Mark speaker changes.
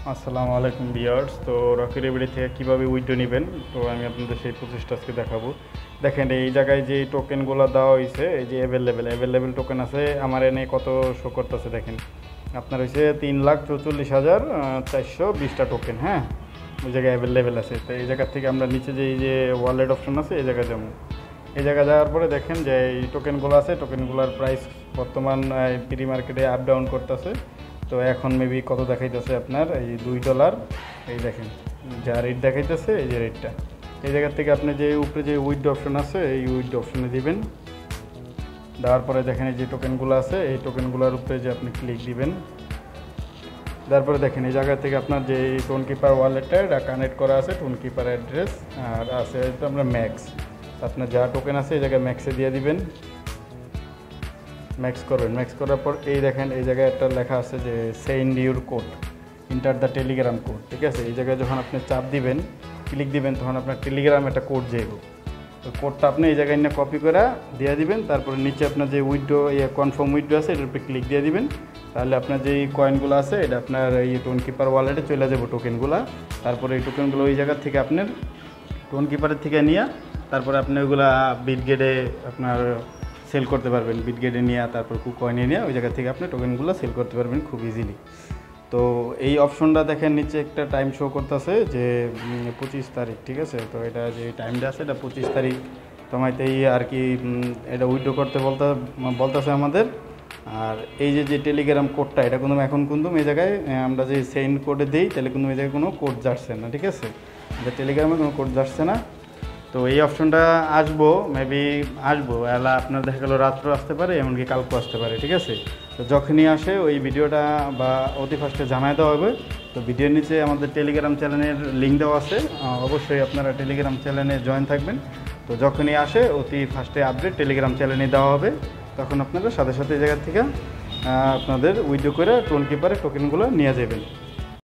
Speaker 1: আসসালামু আলাইকুম ভিউয়ার্স। তো রকি রেবিডি থেকে কীভাবে উইথড্র নেবেন, তো আমি আপনাদের সেই প্রসেসটা আজকে দেখাবো। দেখেন এই জায়গায় যে টোকেনগুলো দেওয়া হয়েছে, এই যে অ্যাভেলেবেল টোকেন আছে আমার এনে কত শো করতেছে দেখেন। আপনার হয়েছে 3,44,420টা টোকেন। হ্যাঁ, ওই জায়গায় অ্যাভেলেবেল আছে। তো এই জায়গা থেকে আমরা নিচে যে এই যে ওয়ালেট অপশন আছে এই জায়গায় যাবো। এই জায়গায় যাওয়ার পরে দেখেন যে এই টোকেনগুলো আছে, টোকেনগুলোর প্রাইস বর্তমান প্রি মার্কেটে আপ ডাউন করতেছে। তো এখন মেবি কত দেখাইতেছে আপনার এই $2। এই দেখেন যা রেট দেখাইতেছে, এই যে রেটটা। এই জায়গা থেকে আপনি যে উপরে যে উইথড্র অপশন আছে এই উইথড্র অপশনে দিবেন। দেওয়ার পরে দেখেন এই যে টোকেনগুলো আছে এই টোকেনগুলোর উপরে যে আপনি ক্লিক দিবেন। তারপরে দেখেন এই জায়গা থেকে আপনার যে টোন কিপার ওয়ালেটটা এটা কানেক্ট করা আছে, টোন কিপার অ্যাড্রেস আর আছে তো আমরা ম্যাক্স। আপনার যা টোকেন আছে এই জায়গায় ম্যাক্সে দিয়ে দিবেন। ম্যাক্স করবেন। ম্যাক্স করার পর এই দেখেন এই জায়গায় একটা লেখা আছে যে send your code, enter the Telegram code. ঠিক আছে, এই জায়গায় যখন আপনি চাপ দিবেন, ক্লিক দিবেন, তখন আপনার টেলিগ্রাম একটা কোড যাইব। তো কোডটা আপনি এই জায়গায় নিয়ে কপি করে দিয়ে দিবেন। তারপরে নিচে আপনার যে উইথড্র কনফার্ম উইথড্র আছে এটার উপরে ক্লিক দিয়ে দিবেন। তাহলে আপনার যেই কয়েনগুলো আছে এটা আপনার এই টোন কিপার ওয়ালেটে চলে যাবে টোকেনগুলো। তারপরে এই টোকেনগুলো ওই জায়গা থেকে আপনার টোন কিপারের থেকে নিয়ে তারপরে আপনি ওইগুলা বিটগেটে আপনার সেল করতে পারবেন। বিটগেটে নিয়ে তারপর কুকয়েনে নিয়ে ওই জায়গা থেকে আপনি টোকেনগুলো সেল করতে পারবেন খুব ইজিলি। তো এই অপশনটা দেখেন নিচে একটা টাইম শো করতেছে যে 25 তারিখ। ঠিক আছে, তো এটা যে টাইমটা আছে এটা 25 তারিখ সময়তেই আর কি এটা উইথড্র করতে বলতেছে আমাদের। আর এই যে টেলিগ্রাম কোডটা এটা কিন্তু এখন কিন্তু এই জায়গায় আমরা যে সেন্ড কোডে দিই তাহলে কিন্তু এই জায়গায় কোনো কোড যাচ্ছে না। ঠিক আছে, যে টেলিগ্রামে কোনো কোড যাচ্ছে না। তো এই অপশনটা আসবো মেবি আসবো এলা আপনার দেখা গেলো রাত্রেও আসতে পারে, এমনকি কালকেও আসতে পারে। ঠিক আছে, তো যখনই আসে ওই ভিডিওটা বা অতি ফার্স্টে জানাই দেওয়া হবে। তো ভিডিওর নিচে আমাদের টেলিগ্রাম চ্যানেলের লিঙ্ক দেওয়া আছে, অবশ্যই আপনারা টেলিগ্রাম চ্যানেলে জয়েন থাকবেন। তো যখনই আসে অতি ফার্স্টে আপডেট টেলিগ্রাম চ্যানেলে দেওয়া হবে, তখন আপনারা সাথে সাথে এই জায়গা থেকে আপনাদের উইথড্র করে টোন কিপারে টোকেনগুলো নিয়ে যাবেন।